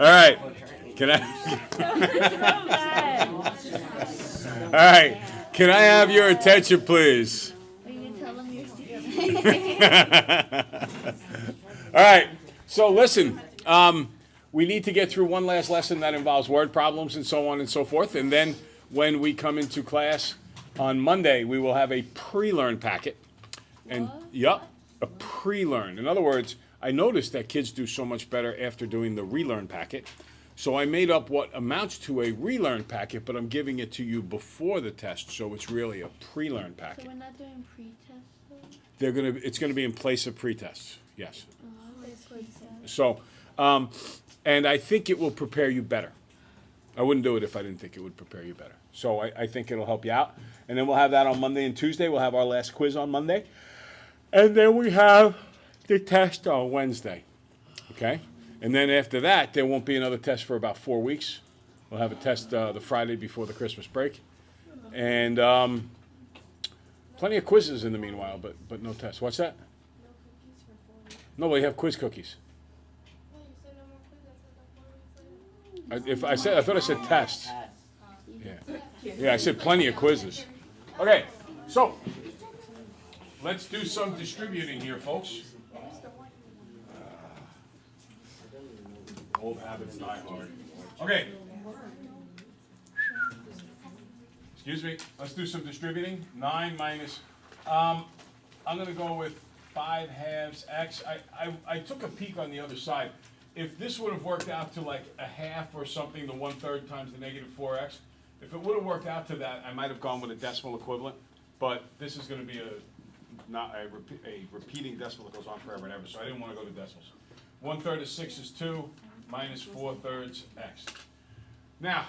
All right. Can I? All right. Can I have your attention, please? All right. So listen. We need to get through one last lesson that involves word problems and so on and so forth. And then when we come into class on Monday, we will have a pre-learn packet. And yup, a pre-learn. In other words, I noticed that kids do so much better after doing the relearn packet. So I made up what amounts to a relearn packet, but I'm giving it to you before the test, so it's really a pre-learn packet. So we're not doing pre-tests? It's gonna be in place of pre-tests, yes. So, and I think it will prepare you better. I wouldn't do it if I didn't think it would prepare you better. So I think it'll help you out. And then we'll have that on Monday and Tuesday. We'll have our last quiz on Monday. And then we have the test on Wednesday, okay? And then after that, there won't be another test for about 4 weeks. We'll have a test the Friday before the Christmas break. And plenty of quizzes in the meanwhile, but no tests. What's that? No, we have quiz cookies. I thought I said tests. Yeah, I said plenty of quizzes. Okay, so let's do some distributing here, folks. Old habits die hard. Okay. Excuse me. Let's do some distributing. 9 minus. I'm going to go with 5/2 x. I took a peek on the other side. If this would have worked out to like a half or something, the 1/3 times the negative 4x, if it would have worked out to that, I might have gone with a decimal equivalent. But this is going to be not a repeating decimal that goes on forever and ever, so I didn't want to go to decimals. 1/3 of 6 is 2, minus 4/3 x. Now,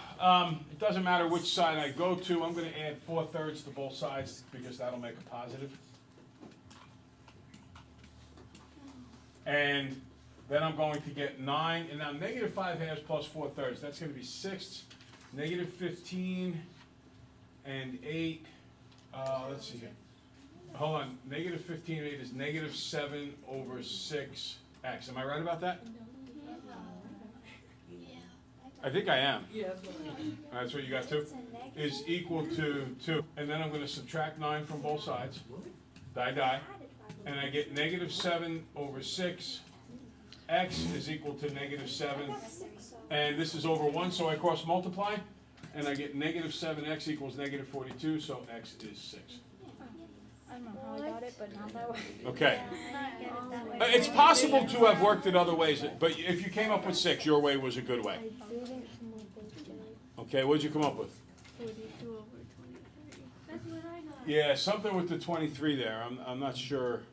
it doesn't matter which side I go to. I'm going to add 4/3 to both sides because that'll make a positive. And then I'm going to get 9, and now negative 5/2 plus 4/3, that's going to be 6, negative 15, and 8, let's see here. Hold on, negative 15 and 8 is negative 7 over 6x. Am I right about that? I think I am. That's what you got too? Is equal to 2. And then I'm going to subtract 9 from both sides. Die. And I get negative 7 over 6. X is equal to negative 7. And this is over 1, so I cross multiply. And I get negative 7x equals negative 42, so x is 6. I don't know how I got it, but not that way. Okay. It's possible to have worked it other ways, but if you came up with 6, your way was a good way. Okay, what did you come up with? 42 over 23. That's what I got. Yeah, something with the 23 there. I'm not sure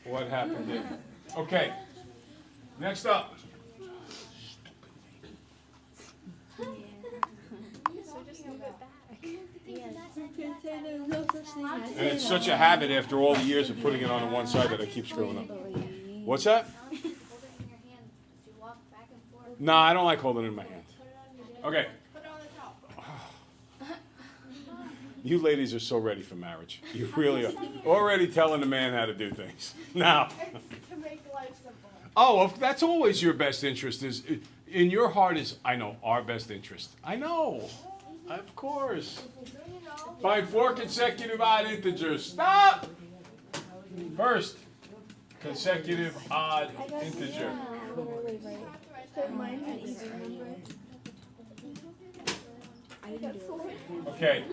what happened there. Okay, next up. And it's such a habit after all the years of putting it on one side that I keep screwing up. What's that? No, I don't like holding it in my hand. Okay. You ladies are so ready for marriage. You really are. Already telling the man how to do things. Now. To make life simple. Oh, that's always your best interest. Is in your heart is, I know, our best interest. I know. Of course. Find 4 consecutive odd integers. Stop! First, consecutive odd integer. Okay.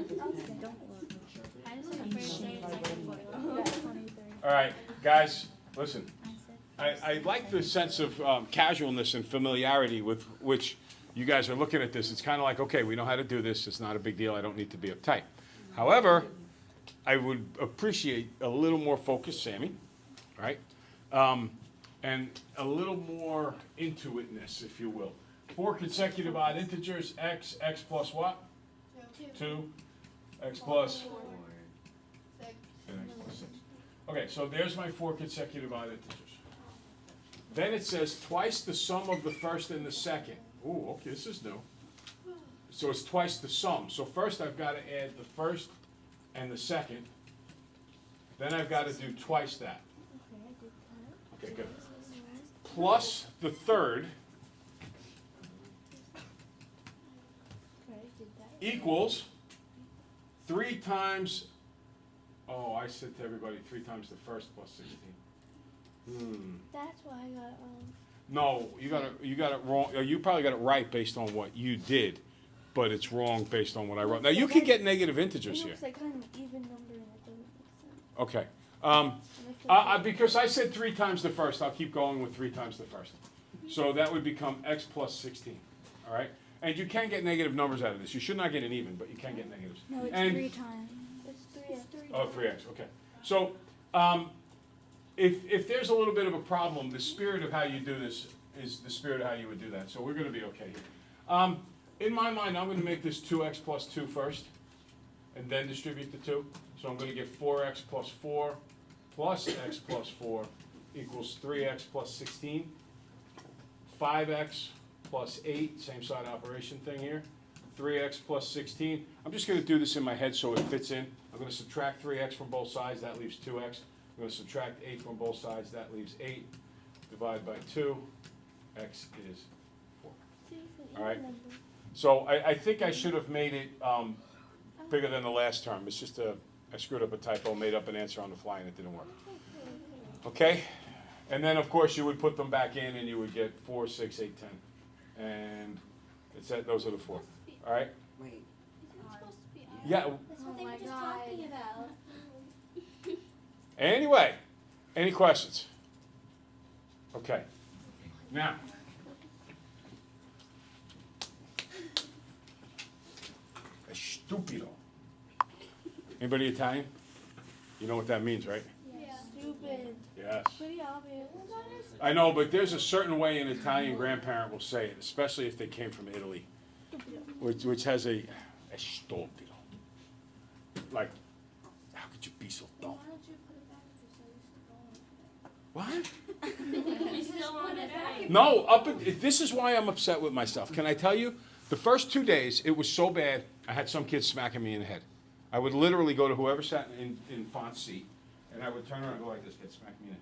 All right, guys, listen. I like the sense of casualness and familiarity with which you guys are looking at this. It's kind of like, okay, we know how to do this. It's not a big deal. I don't need to be uptight. However, I would appreciate a little more focus, Sammy, right? And a little more into itness, if you will. 4 consecutive odd integers, x plus what? 2, x plus 4, 6, and x plus 6. Okay, so there's my 4 consecutive odd integers. Then it says twice the sum of the first and the second. Ooh, okay, this is new. So it's twice the sum. So first I've got to add the first and the second. Then I've got to do twice that. Okay, good. plus the third equals 3 times, oh, I said to everybody 3 times the first plus 16. That's why I got No, you got it wrong. You probably got it right based on what you did, but it's wrong based on what I wrote. Now you can get negative integers it here. looks like kind of an even number and it doesn't make sense. Okay. And I feel Because I said 3 times the first, I'll keep going with 3 times the first. So that would become x plus 16. All right. And you can get negative numbers out of this. You should not get an even, but you can get negatives. no, it's And- 3 times. It's 3x. Oh, 3x, okay. So, if there's a little bit of a problem, the spirit of how you do this is the spirit of how you would do that. So we're gonna be okay here. In my mind, I'm gonna make this 2x plus 2 first, and then distribute the 2. So I'm gonna get 4x plus 4 plus x plus 4 equals 3x plus 16. 5x plus 8, same side operation thing here. 3x plus 16. I'm just gonna do this in my head so it fits in. I'm gonna subtract 3x from both sides, that leaves 2x. I'm gonna subtract 8 from both sides, that leaves 8. Divide by 2, x is 4. All right. So I think I should have made it bigger than the last term. It's just I screwed up a typo, made up an answer on the fly, and it didn't work. Okay? And then, of course, you would put them back in, and you would get 4, 6, 8, 10. And those are the 4. All right? Wait. Yeah. That's what they were just talking about. Anyway, any questions? Okay. Now, stupido. Anybody Italian? You know what that means, right? Yeah. Stupid. Yes. Pretty obvious. I know, but there's a certain way an Italian grandparent will say it, especially if they came from Italy, which has a stupido. Like, how could you be so dumb? Why don't you put it back if you're so used to going? What? You still want it back? No, this is why I'm upset with myself. Can I tell you? The first 2 days, it was so bad, I had some kids smacking me in the head. I would literally go to whoever sat in Font's seat, and I would turn around and go like this, get smacked me in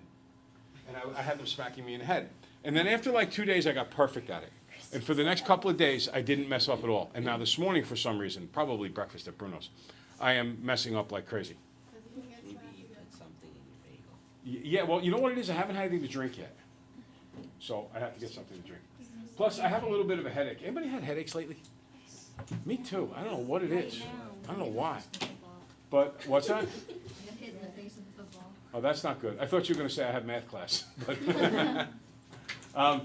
the head. And I had them smacking me in the head. And then after like 2 days, I got perfect at it. And for the next couple of days, I didn't mess up at all. And now this morning, for some reason, probably breakfast at Bruno's, I am messing up like crazy. Maybe you put something in your bagel. Yeah, well, you know what it is? I haven't had anything to drink yet. So I have to get something to drink. Plus, I have a little bit of a headache. Anybody had headaches lately? Me too. I don't know what it is. I don't know why. But, what's that? Hit in the face of the football. Oh, that's not good. I thought you were gonna say I have math class. But all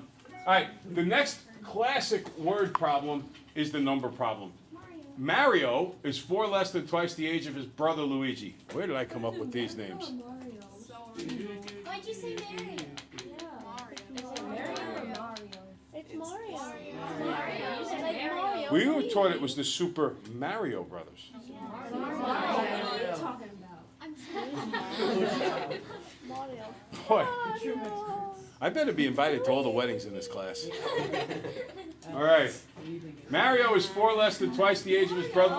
right, the next classic word problem is the number problem. Mario is 4 less than twice the age of his brother Luigi. Where did I come up with these names? Why'd you say Mario? It's Mario. Mario. You said like Mario. We were taught it was the Super Mario Brothers. What are you talking about? Mario. Boy, I better be invited to all the weddings in this class. All right. Mario is 4 less than twice the age of his brother.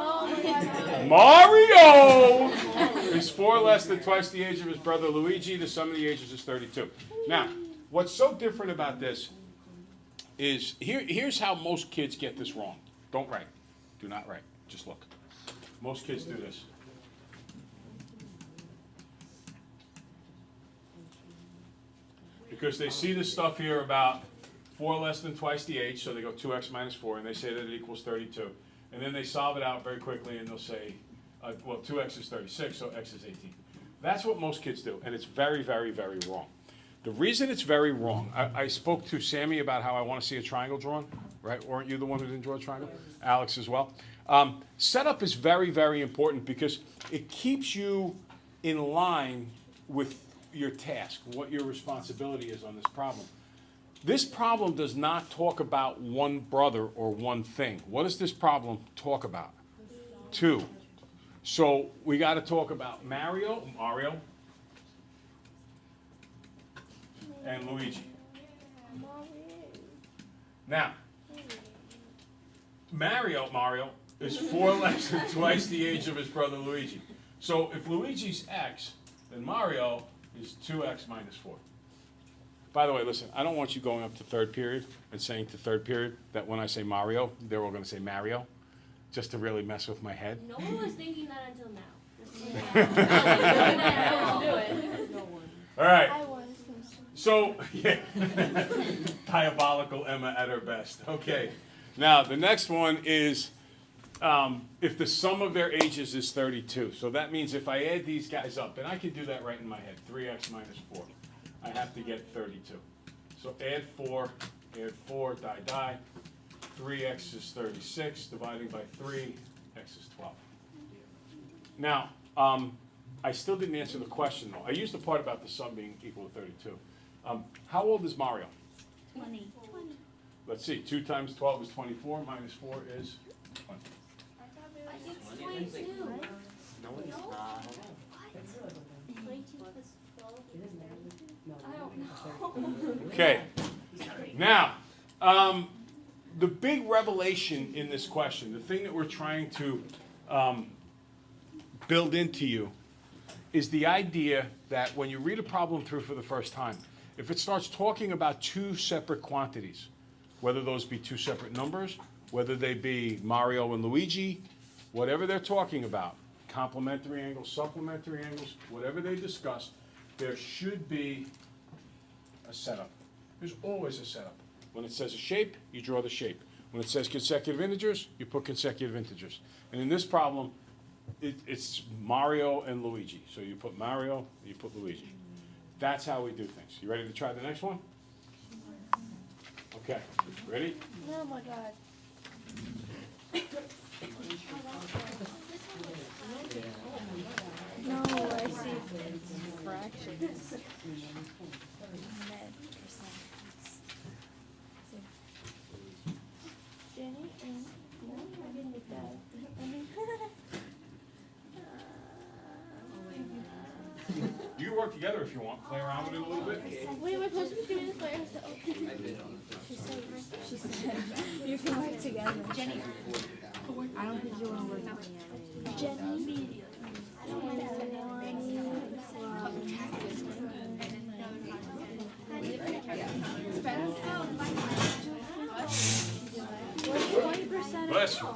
Mario is 4 less than twice the age of his brother Luigi. The sum of the ages is 32. Now, what's so different about this is here's how most kids get this wrong. Don't write. Do not write. Just look. Most kids do this. Because they see this stuff here about 4 less than twice the age, so they go 2x minus 4, and they say that it equals 32. And then they solve it out very quickly, and they'll say, well, 2x is 36, so x is 18. That's what most kids do, and it's very, very, very wrong. The reason it's very wrong, I spoke to Sammy about how I want to see a triangle drawn, right? Weren't you the one who didn't draw a triangle? Alex as well. Setup is very, very important because it keeps you in line with your task, what your responsibility is on this problem. This problem does not talk about one brother or one thing. What does this problem talk about? 2. So we got to talk about Mario, and Luigi. Now, Mario is 4 less than twice the age of his brother Luigi. So if Luigi's x, then Mario is 2x minus 4. By the way, listen, I don't want you going up to third period and saying to third period that when I say Mario, they're all gonna say Mario, just to really mess with my head. No one was thinking that until now. All right, I was. so, yeah. Diabolical Emma at her best, okay. Now, the next one is, if the sum of their ages is 32. So that means if I add these guys up, and I can do that right in my head, 3x minus 4, I have to get 32. So add 4, die. 3x is 36, dividing by 3, x is 12. Now, I still didn't answer the question though. I used the part about the sum being equal to 32. How old is Mario? 20. Let's see, 2 times 12 is 24, minus 4 is 20. It's 22. No, it's not. 22 plus 12. I don't know. Okay, now, the big revelation in this question, the thing that we're trying to build into you, is the idea that when you read a problem through for the first time, if it starts talking about two separate quantities, whether those be two separate numbers, whether they be Mario and Luigi, whatever they're talking about, complementary angles, supplementary angles, whatever they discuss, there should be a setup. There's always a setup. When it says a shape, you draw the shape. When it says consecutive integers, you put consecutive integers. And in this problem, it's Mario and Luigi. So you put Mario, you put Luigi. That's how we do things. You ready to try the next one? Okay, ready? Oh my god. No, I see fractions. Jenny, You can work together if you want. Play around with it a little bit. wait, we're supposed to be doing this by ourselves. She said, you can work together. Jenny. I don't think you want to work together. Jenny. Bless you.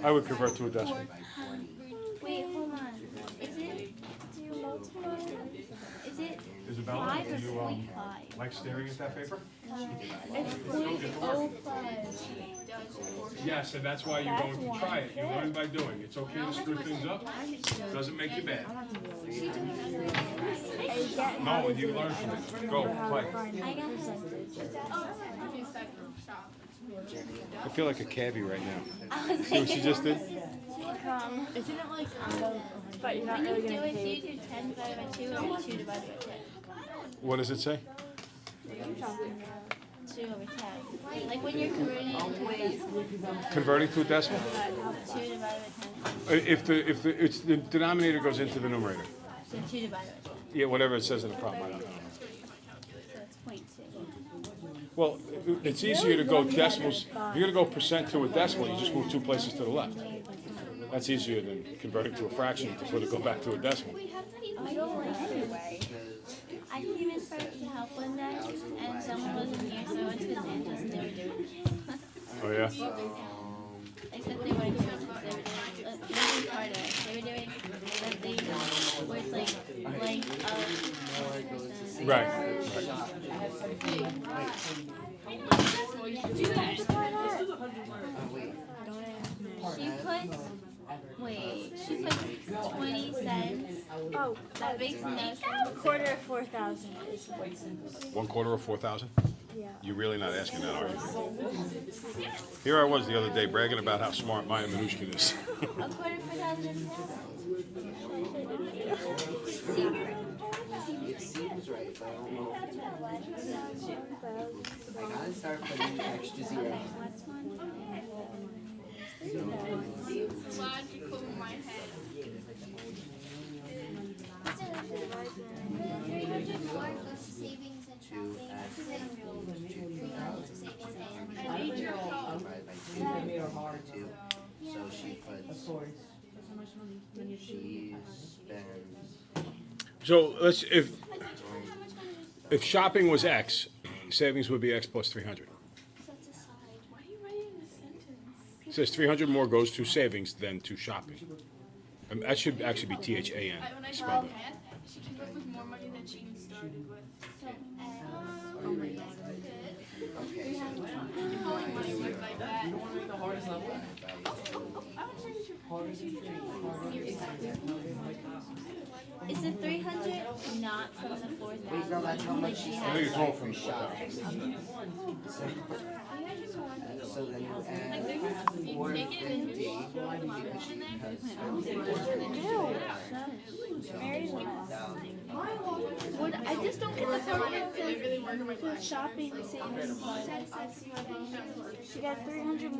I would convert to a decimal. Wait, hold on. Is it, do you multiply? Is it Isabella, 5 do or you 0.5? like staring at that paper? It's 0.05. Yes, and that's why you're going to try it. You learn by doing. It's okay to screw things up. Doesn't make you bad. No, and you learn from it. Go, play. I got I feel like a cabbie right now. I was See what she just did? Isn't it like out of, but you're not When you really do going it, to do you pay? do 10 divided by 2 or 2 divided by 10? What does it say? 2 over 10. Like when you're converting Converting to a decimal? 2 divided by 10. If the denominator goes into the numerator. So 2 divided by 10. Yeah, whatever it says in the problem, I don't know. So it's 0.2. Well, it's easier to go decimals. If you're gonna go percent to a decimal, you just move 2 places to the left. That's easier than converting to a fraction to put it go back to a decimal. I don't like anyway. I came in first to help one day, and someone wasn't here, so I went to his aunt's and they were doing it. Oh, yeah? Except they weren't doing it, they were doing this is part of it. They were doing that thing where it's like length of She put 20 cents. Oh, That makes no sense. quarter of 4,000 is 1/4 of 4,000? yeah. You're really not asking that, are you? Here I was the other day bragging about how smart Maya Minushkin is. A quarter of 4,000 is It seems right, but I gotta start putting extra zeros. Logical in my head. Savings and shopping. more too. So she puts, she spends, So let's, if shopping was X, savings would be X plus 300. Sets aside. Why are you writing this sentence? It says 300 more goes to savings than to shopping. That should actually be THAN. When I spelled did it. math, she came up with more money than she even started with. So, okay, so money worked like that. Is the 300 not from the 4,000? wait, no, that's how much she I think it's all from the shopping. So then you add 450. What, I just don't get the formula for shopping savings. She got 300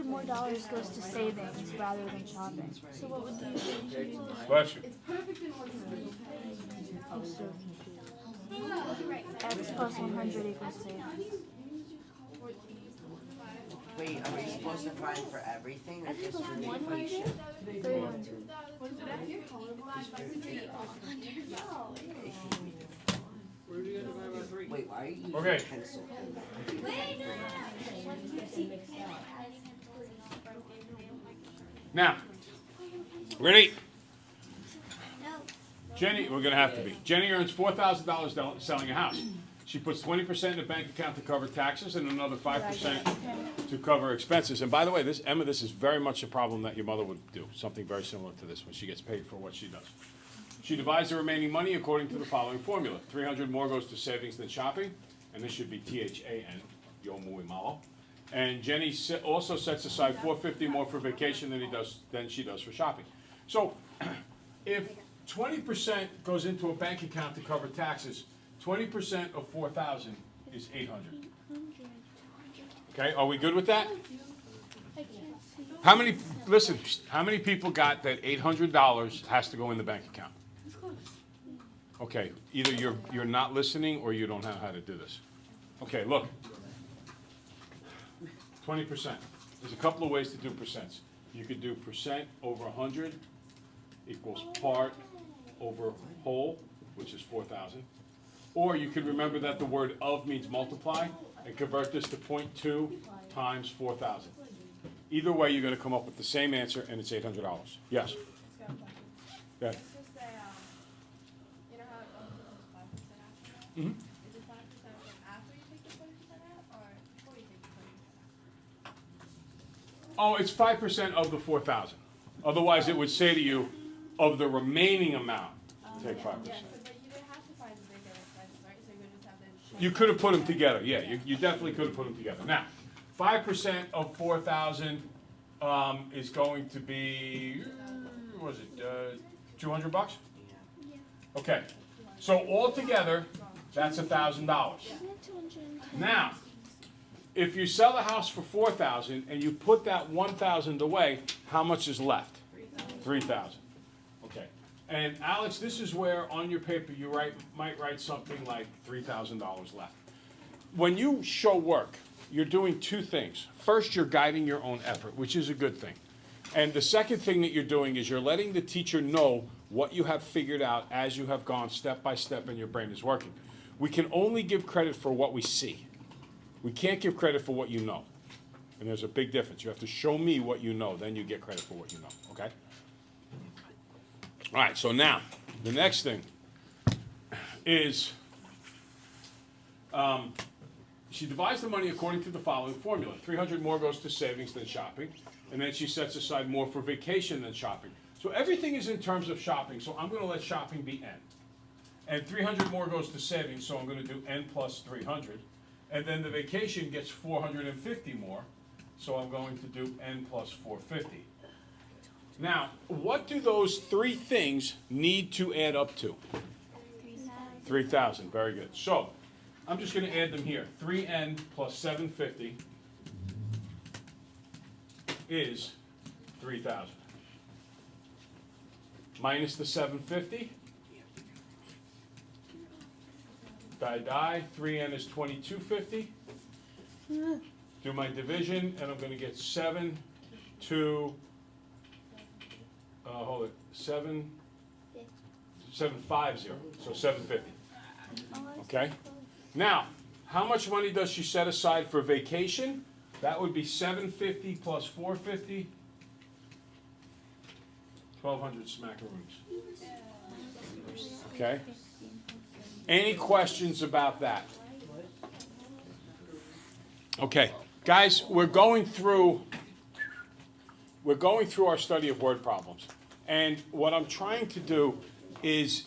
more dollars goes to savings rather than shopping. So what would you say? Bless you. I'm so confused. X plus 100 equals savings. Wait, are we supposed to find for everything or just for the equation? 300. Wait, why are you using Okay. pencil? Now, ready? Jenny, we're gonna have to be. Jenny earns $4,000 selling a house. She puts 20% in the bank account to cover taxes and another 5% to cover expenses. And by the way, this, Emma, this is very much a problem that your mother would do, something very similar to this when she gets paid for what she does. She divides the remaining money according to the following formula. 300 more goes to savings than shopping, and this should be THAN, yo muy malo. And Jenny also sets aside $450 more for vacation than she does for shopping. So if 20% goes into a bank account to cover taxes, 20% of 4,000 is 800. Okay, are we good with that? How many, listen, how many people got that $800 has to go in the bank account? Okay, either you're not listening or you don't know how to do this. Okay, look. 20%. There's a couple of ways to do percents. You could do percent over 100 equals part over whole, which is 4,000. Or you could remember that the word of means multiply and convert this to 0.2 times 4,000. Either way, you're going to come up with the same answer, and it's $800. Yes? Go ahead. You know how it goes with 5% after that? Mhm. Is it 5% after you take the 20% out, or before you take the 20% out? Oh, it's 5% of the 4,000. Otherwise, it would say to you, of the remaining amount, take 5%. Yeah, but you would have to find the bigger expenses, right? So you would just have to. You could have put them together, yeah, you definitely could have put them together. Now, 5% of 4,000 is going to be, what was it, $200? Yeah. Okay, so altogether, that's $1,000. Now, if you sell the house for 4,000 and you put that 1,000 away, how much is left? 3,000. Okay, and Alex, this is where on your paper you might write something like $3,000 left. When you show work, you're doing two things. First, you're guiding your own effort, which is a good thing. And the second thing that you're doing is you're letting the teacher know what you have figured out as you have gone step by step and your brain is working. We can only give credit for what we see. We can't give credit for what you know. And there's a big difference. You have to show me what you know, then you get credit for what you know, okay? All right, so now, the next thing is she divides the money according to the following formula. 300 more goes to savings than shopping, and then she sets aside more for vacation than shopping. So everything is in terms of shopping, so I'm going to let shopping be n. And 300 more goes to savings, so I'm going to do n plus 300. And then the vacation gets 450 more, so I'm going to do n plus 450. Now, what do those three things need to add up to? 3,000, very good. So, I'm just going to add them here. 3n plus 750 is 3,000. Minus the 750. Die. 3n is 2250. Do do my division, and I'm gonna get 7, 2, hold it, 750, so 750, okay? Now, how much money does she set aside for vacation? That would be 750 plus 450, 1,200 smackaroos. Okay? Any questions about that? Okay, guys, we're going through our study of word problems. And what I'm trying to do is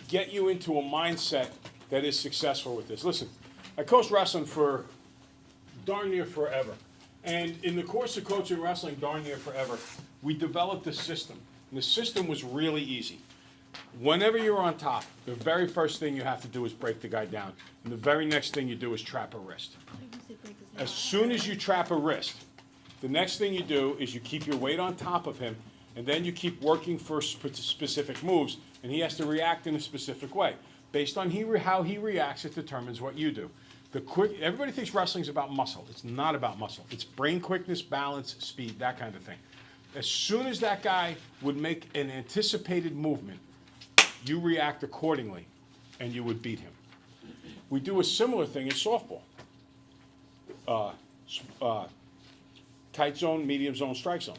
get you into a mindset that is successful with this. Listen, I coached wrestling for darn near forever. And in the course of coaching wrestling darn near forever, we developed a system. And the system was really easy. Whenever you're on top, the very first thing you have to do is break the guy down. And the very next thing you do is trap a wrist. As soon as you trap a wrist, the next thing you do is you keep your weight on top of him, and then you keep working for specific moves, and he has to react in a specific way. Based on how he reacts, it determines what you do. Everybody thinks wrestling is about muscle. It's not about muscle. It's brain quickness, balance, speed, that kind of thing. As soon as that guy would make an anticipated movement, you react accordingly, and you would beat him. We do a similar thing in softball. Tight zone, medium zone, strike zone.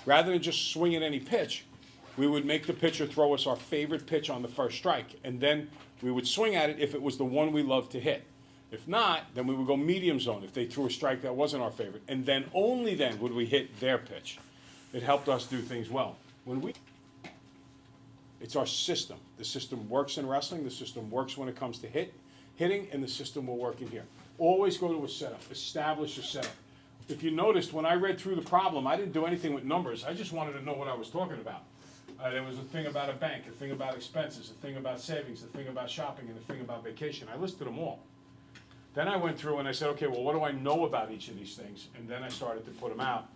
Rather than just swing at any pitch, we would make the pitcher throw us our favorite pitch on the first strike, and then we would swing at it if it was the one we loved to hit. If not, then we would go medium zone if they threw a strike that wasn't our favorite, and then only then would we hit their pitch. It helped us do things well. It's our system. The system works in wrestling, the system works when it comes to hitting, and the system will work in here. Always go to a setup. Establish a setup. If you noticed, when I read through the problem, I didn't do anything with numbers. I just wanted to know what I was talking about. There was a thing about a bank, a thing about expenses, a thing about savings, a thing about shopping, and a thing about vacation. I listed them all. Then I went through and I said, okay, well, what do I know about each of these things? And then I started to put them out.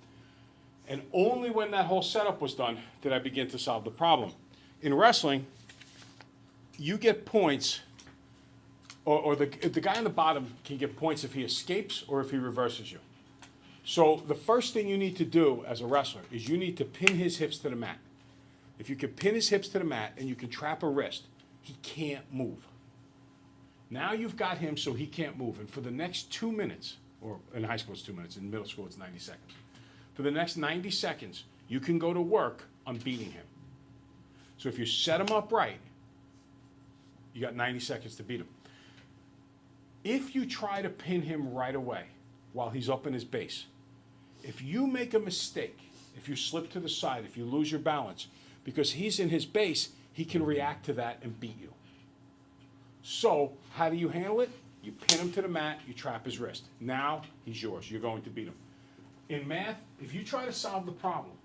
And only when that whole setup was done did I begin to solve the problem. In wrestling, you get points, or the guy on the bottom can get points if he escapes or if he reverses you. So the first thing you need to do as a wrestler is you need to pin his hips to the mat. If you can pin his hips to the mat and you can trap a wrist, he can't move. Now you've got him so he can't move. And for the next 2 minutes, or in high school it's 2 minutes, in middle school it's 90 seconds. For the next 90 seconds, you can go to work on beating him. So if you set him up right, you got 90 seconds to beat him. If you try to pin him right away while he's up in his base, if you make a mistake, if you slip to the side, if you lose your balance, because he's in his base, he can react to that and beat you. So how do you handle it? You pin him to the mat, you trap his wrist. Now he's yours. You're going to beat him. In math, if you try to solve the problem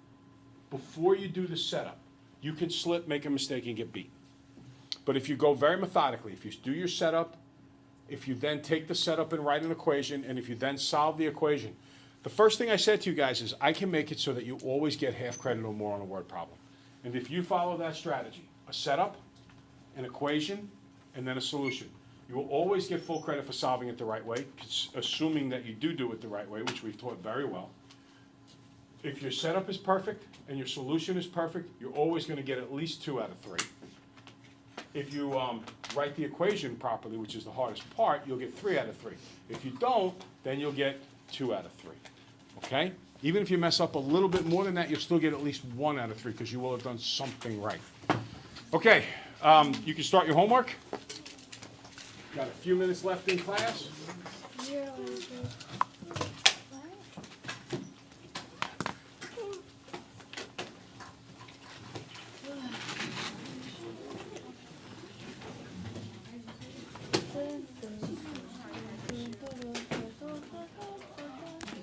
before you do the setup, you can slip, make a mistake, and get beat. But if you go very methodically, if you do your setup, if you then take the setup and write an equation, and if you then solve the equation, the first thing I said to you guys is I can make it so that you always get half credit or more on a word problem. And if you follow that strategy, a setup, an equation, and then a solution, you will always get full credit for solving it the right way, assuming that you do it the right way, which we've taught very well. If your setup is perfect and your solution is perfect, you're always going to get at least 2 out of 3. If you write the equation properly, which is the hardest part, you'll get 3 out of 3. If you don't, then you'll get 2 out of 3. Okay? Even if you mess up a little bit more than that, you'll still get at least 1 out of 3 because you will have done something right. Okay, you can start your homework. Got a few minutes left in class.